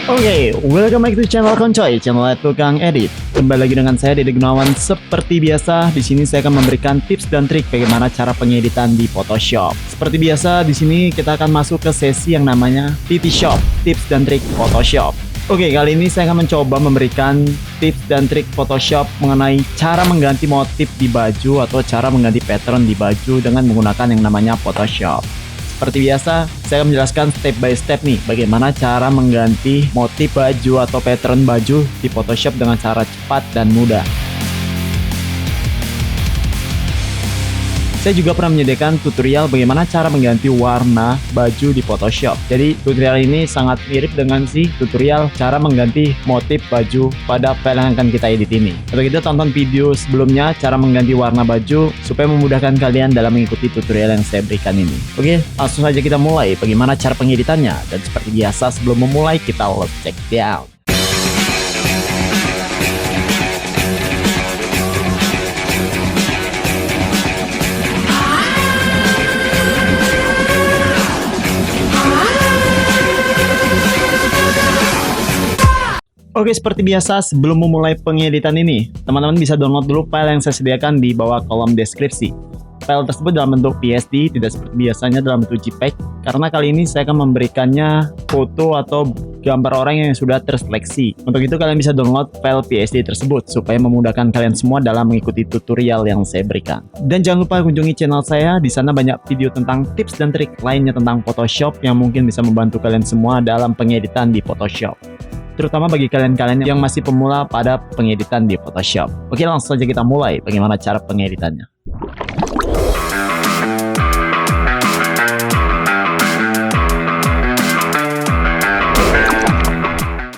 Oke, welcome back to channel Koncoy, channel tukang edit. Kembali lagi dengan saya Dede Gunawan. Seperti biasa, di sini saya akan memberikan tips dan trik bagaimana cara pengeditan di Photoshop. Seperti biasa, di sini kita akan masuk ke sesi yang namanya TT Shop, tips dan trik Photoshop. Oke, kali ini saya akan mencoba memberikan tips dan trik Photoshop mengenai cara mengganti motif di baju atau cara mengganti pattern di baju dengan menggunakan yang namanya Photoshop. Seperti biasa, saya akan menjelaskan step by step nih bagaimana cara mengganti motif baju atau pattern baju di Photoshop dengan cara cepat dan mudah. Saya juga pernah menyediakan tutorial bagaimana cara mengganti warna baju di Photoshop. Jadi tutorial ini sangat mirip dengan tutorial cara mengganti motif baju pada file yang akan kita edit ini. Untuk itu tonton video sebelumnya cara mengganti warna baju supaya memudahkan kalian dalam mengikuti tutorial yang saya berikan ini. Oke, langsung saja kita mulai bagaimana cara pengeditannya. Dan seperti biasa sebelum memulai kita let's check it out. Oke, seperti biasa sebelum memulai pengeditan ini, teman-teman bisa download dulu file yang saya sediakan di bawah kolom deskripsi. File tersebut dalam bentuk PSD, tidak seperti biasanya dalam bentuk JPEG, karena kali ini saya akan memberikannya foto atau gambar orang yang sudah terseleksi. Untuk itu kalian bisa download file PSD tersebut, supaya memudahkan kalian semua dalam mengikuti tutorial yang saya berikan. Dan jangan lupa kunjungi channel saya, di sana banyak video tentang tips dan trik lainnya tentang Photoshop yang mungkin bisa membantu kalian semua dalam pengeditan di Photoshop. Terutama bagi kalian-kalian yang masih pemula pada pengeditan di Photoshop. Oke, langsung saja kita mulai bagaimana cara pengeditannya.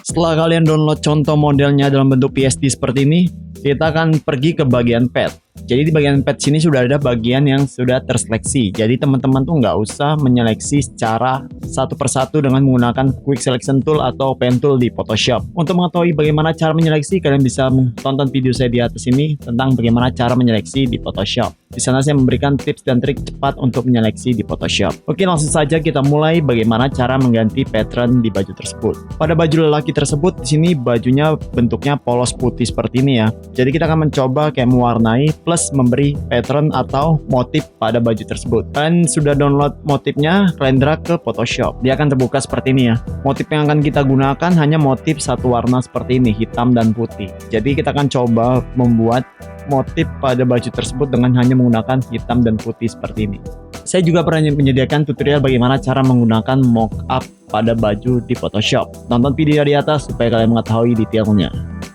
Setelah kalian download contoh modelnya dalam bentuk PSD seperti ini, kita akan pergi ke bagian pad. Jadi di bagian pad sini sudah ada bagian yang sudah terseleksi. Jadi teman-teman tuh nggak usah menyeleksi secara satu persatu dengan menggunakan Quick Selection Tool atau Pen Tool di Photoshop. Untuk mengetahui bagaimana cara menyeleksi, kalian bisa tonton video saya di atas ini tentang bagaimana cara menyeleksi di Photoshop. Di sana saya memberikan tips dan trik cepat untuk menyeleksi di Photoshop. Oke, langsung saja kita mulai bagaimana cara mengganti pattern di baju tersebut. Pada baju lelaki tersebut, di sini bajunya bentuknya polos putih seperti ini ya. Jadi kita akan mencoba kayak mewarnai plus memberi pattern atau motif pada baju tersebut. Kalian sudah download motifnya, kalian drag ke Photoshop. Dia akan terbuka seperti ini ya. Motif yang akan kita gunakan hanya motif satu warna seperti ini, hitam dan putih. Jadi kita akan coba membuat motif pada baju tersebut dengan hanya menggunakan hitam dan putih seperti ini. Saya juga pernah menyediakan tutorial bagaimana cara menggunakan mockup pada baju di Photoshop. Tonton video di atas supaya kalian mengetahui detailnya.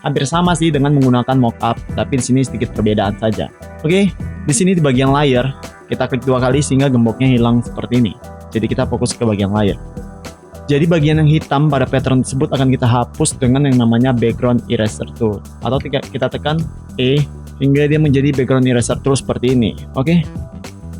Hampir sama sih dengan menggunakan mockup, tapi di sini sedikit perbedaan saja. Oke, di sini di bagian layer kita klik 2 kali sehingga gemboknya hilang seperti ini. Jadi kita fokus ke bagian layer. Jadi bagian yang hitam pada pattern tersebut akan kita hapus dengan yang namanya background eraser tool. Atau kita tekan E hingga dia menjadi background eraser tool seperti ini. Oke.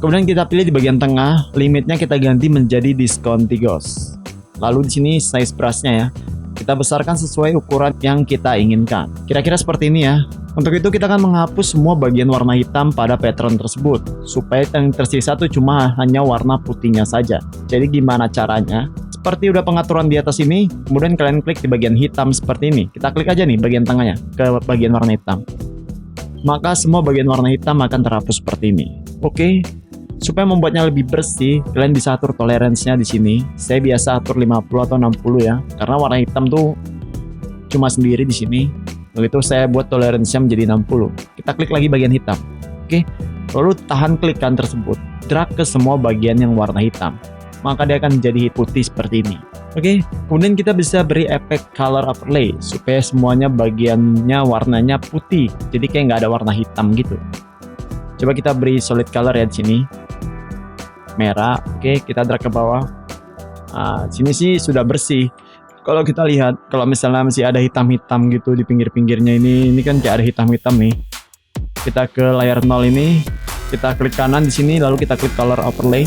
Kemudian kita pilih di bagian tengah, limitnya kita ganti menjadi discontinuous. Lalu di sini size brushnya ya, kita besarkan sesuai ukuran yang kita inginkan. Kira-kira seperti ini ya. Untuk itu kita akan menghapus semua bagian warna hitam pada pattern tersebut, supaya yang tersisa tuh cuma hanya warna putihnya saja. Jadi gimana caranya? Seperti udah pengaturan di atas ini, kemudian kalian klik di bagian hitam seperti ini. Kita klik aja nih bagian tengahnya, ke bagian warna hitam. Maka semua bagian warna hitam akan terhapus seperti ini. Oke. Supaya membuatnya lebih bersih, kalian bisa atur toleransinya di sini. Saya biasa atur 50 atau 60 ya, karena warna hitam tuh cuma sendiri di sini. Lalu itu saya buat toleransinya menjadi 60. Kita klik lagi bagian hitam. Oke. Lalu tahan klikan tersebut, drag ke semua bagian yang warna hitam. Maka dia akan menjadi putih seperti ini. Oke. Kemudian kita bisa beri efek color overlay supaya semuanya bagiannya warnanya putih. Jadi kayak nggak ada warna hitam gitu. Coba kita beri solid color ya di sini. Merah. Oke, kita drag ke bawah. Sini sih sudah bersih. Kalau kita lihat, kalau misalnya masih ada hitam-hitam gitu di pinggir-pinggirnya ini kan kayak ada hitam-hitam nih. Kita ke layar 0 ini, kita klik kanan di sini, lalu kita klik color overlay.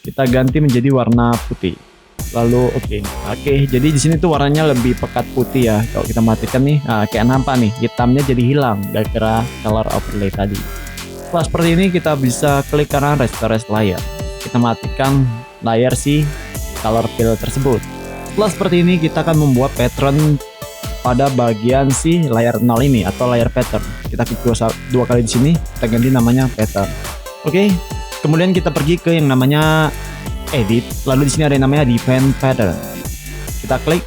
Kita ganti menjadi warna putih. Lalu oke, jadi di sini tuh warnanya lebih pekat putih ya. Kalau kita matikan nih, kayak nampak nih, hitamnya jadi hilang gara-gara color overlay tadi. Setelah seperti ini kita bisa klik kanan restore layer. Kita matikan layar si color fill tersebut. Setelah seperti ini kita akan membuat pattern pada bagian si layar 0 ini atau layar pattern. Kita klik dua kali di sini, kita ganti namanya pattern. Oke, kemudian kita pergi ke yang namanya edit, lalu di sini ada yang namanya define pattern. Kita klik,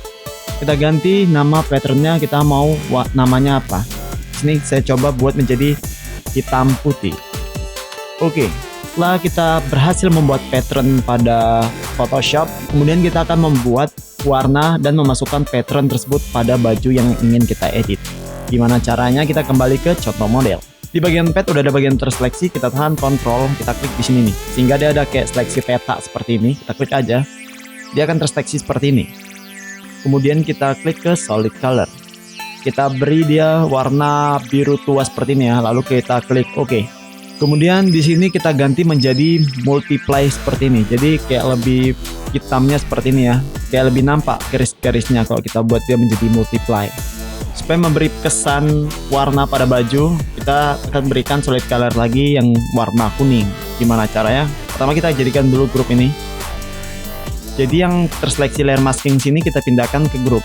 kita ganti nama patternnya, kita mau namanya apa. Sini saya coba buat menjadi hitam putih. Oke, setelah kita berhasil membuat pattern pada Photoshop, kemudian kita akan membuat warna dan memasukkan pattern tersebut pada baju yang ingin kita edit. Gimana caranya? Kita kembali ke contoh model. Di bagian pet udah ada bagian terseleksi, kita tahan Ctrl, kita klik di sini nih, sehingga dia ada kayak seleksi peta seperti ini. Kita klik aja, dia akan terseleksi seperti ini. Kemudian kita klik ke solid color, kita beri dia warna biru tua seperti ini ya, lalu kita klik OK. Kemudian di sini kita ganti menjadi multiply seperti ini, jadi kayak lebih hitamnya seperti ini ya, kayak lebih nampak garis-garisnya kalau kita buat dia menjadi multiply. Supaya memberi kesan warna pada baju, kita akan berikan solid color lagi yang warna kuning. Gimana caranya? Pertama kita jadikan dulu grup ini. Jadi yang terseleksi layer masking sini kita pindahkan ke grup.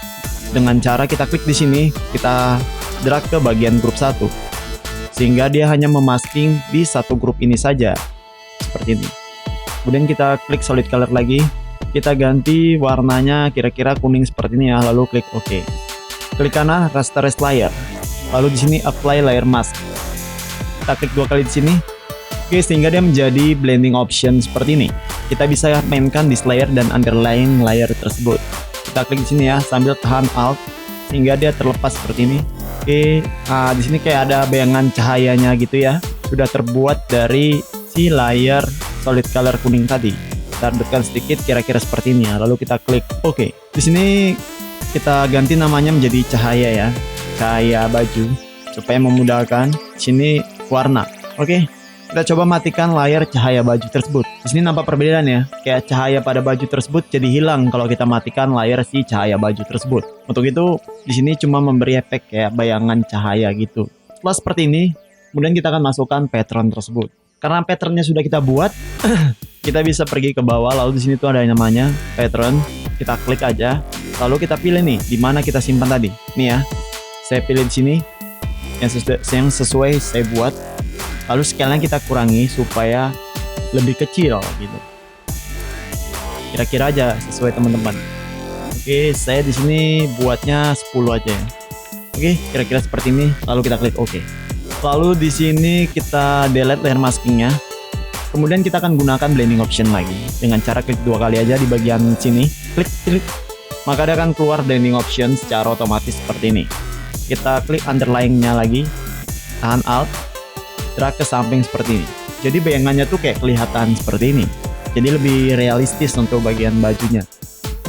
Dengan cara kita klik di sini, kita drag ke bagian grup 1. Sehingga dia hanya memasking di satu grup ini saja. Seperti ini. Kemudian kita klik solid color lagi. Kita ganti warnanya kira-kira kuning seperti ini ya, lalu klik OK. Klik kanan rasterize layer. Lalu di sini apply layer mask. Kita klik dua kali di sini. Oke, sehingga dia menjadi blending option seperti ini. Kita bisa mainkan this layer dan underlying layer tersebut. Kita klik di sini ya sambil tahan Alt sehingga dia terlepas seperti ini. Oke, di sini kayak ada bayangan cahayanya gitu ya. Sudah terbuat dari si layer solid color kuning tadi. Kita dekatkan sedikit kira-kira seperti ini ya. Lalu kita klik OK. Di sini kita ganti namanya menjadi cahaya ya. Cahaya baju supaya memudahkan. Di sini warna. Oke. Kita coba matikan layar cahaya baju tersebut. Di sini nampak perbedaan ya. Kayak cahaya pada baju tersebut jadi hilang kalau kita matikan layar si cahaya baju tersebut. Untuk itu di sini cuma memberi efek kayak bayangan cahaya gitu. Setelah seperti ini, kemudian kita akan masukkan pattern tersebut. Karena patternnya sudah kita buat, kita bisa pergi ke bawah. Lalu di sini tuh ada yang namanya pattern. Kita klik aja. Lalu kita pilih nih di mana kita simpan tadi. Nih ya. Saya pilih di sini yang sesuai saya buat. Lalu scale-nya kita kurangi supaya lebih kecil gitu. Kira-kira aja sesuai teman-teman. Oke, saya di sini buatnya 10 aja ya. Oke, kira-kira seperti ini. Lalu kita klik OK. Lalu di sini kita delete layer maskingnya. Kemudian kita akan gunakan blending option lagi dengan cara klik dua kali aja di bagian sini. Klik. Maka dia akan keluar blending option secara otomatis seperti ini. Kita klik underlying-nya lagi. Tahan Alt. Drag ke samping seperti ini. Jadi bayangannya tuh kayak kelihatan seperti ini. Jadi lebih realistis untuk bagian bajunya.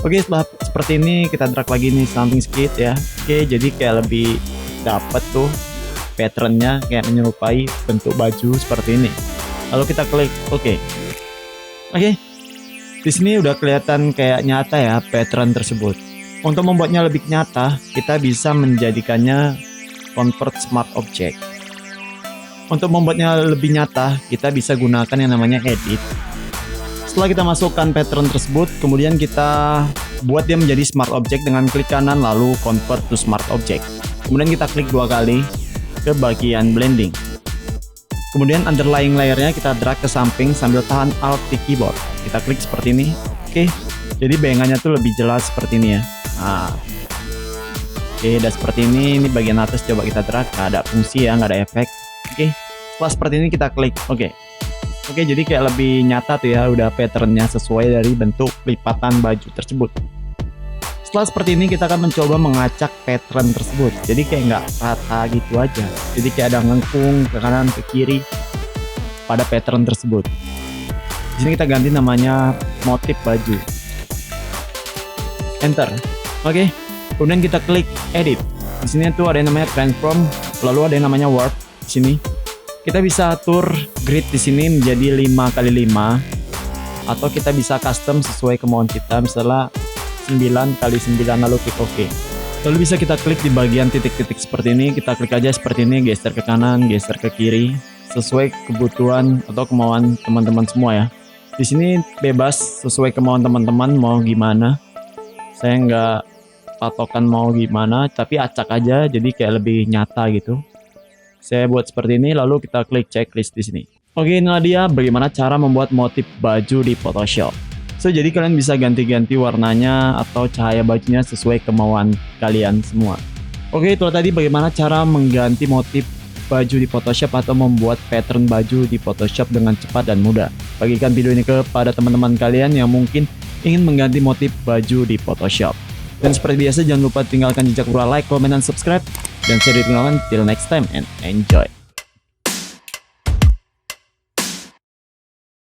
Oke, setelah seperti ini kita drag lagi nih samping sedikit ya. Oke, jadi kayak lebih dapat tuh patternnya kayak menyerupai bentuk baju seperti ini. Lalu kita klik OK. Oke. Di sini udah kelihatan kayak nyata ya pattern tersebut. Untuk membuatnya lebih nyata, kita bisa menjadikannya convert smart object. Untuk membuatnya lebih nyata, kita bisa gunakan yang namanya edit. Setelah kita masukkan pattern tersebut, kemudian kita buat dia menjadi smart object dengan klik kanan lalu convert to smart object. Kemudian kita klik dua kali ke bagian blending. Kemudian underlying layernya kita drag ke samping sambil tahan Alt di keyboard. Kita klik seperti ini. Oke, jadi bayangannya tuh lebih jelas seperti ini ya. Nah, oke, udah seperti ini. Ini bagian atas coba kita drag, nggak ada fungsi ya, nggak ada efek. Oke, setelah seperti ini kita klik OK. Oke, jadi kayak lebih nyata tuh ya, udah patternnya sesuai dari bentuk lipatan baju tersebut. Setelah seperti ini kita akan mencoba mengacak pattern tersebut. Jadi kayak nggak rata gitu aja. Jadi kayak ada ngengkung ke kanan ke kiri pada pattern tersebut. Di sini kita ganti namanya motif baju. Enter. Oke. Kemudian kita klik edit. Di sini tuh ada yang namanya transform, lalu ada yang namanya warp. Di sini kita bisa atur grid di sini menjadi 5x5 atau kita bisa custom sesuai kemauan kita, misalnya 9x9 lalu klik OK. Lalu bisa kita klik di bagian titik-titik seperti ini, kita klik aja seperti ini, geser ke kanan, geser ke kiri sesuai kebutuhan atau kemauan teman-teman semua ya. Di sini bebas sesuai kemauan teman-teman mau gimana. Saya nggak patokan mau gimana, tapi acak aja jadi kayak lebih nyata gitu. Saya buat seperti ini, lalu kita klik checklist di sini. Oke, inilah dia bagaimana cara membuat motif baju di Photoshop. So, jadi kalian bisa ganti-ganti warnanya atau cahaya bajunya sesuai kemauan kalian semua. Oke, itulah tadi bagaimana cara mengganti motif baju di Photoshop atau membuat pattern baju di Photoshop dengan cepat dan mudah. Bagikan video ini kepada teman-teman kalian yang mungkin ingin mengganti motif baju di Photoshop. Dan seperti biasa, jangan lupa tinggalkan jejak like, comment, dan subscribe. Dan saya ditinggalkan till next time and enjoy.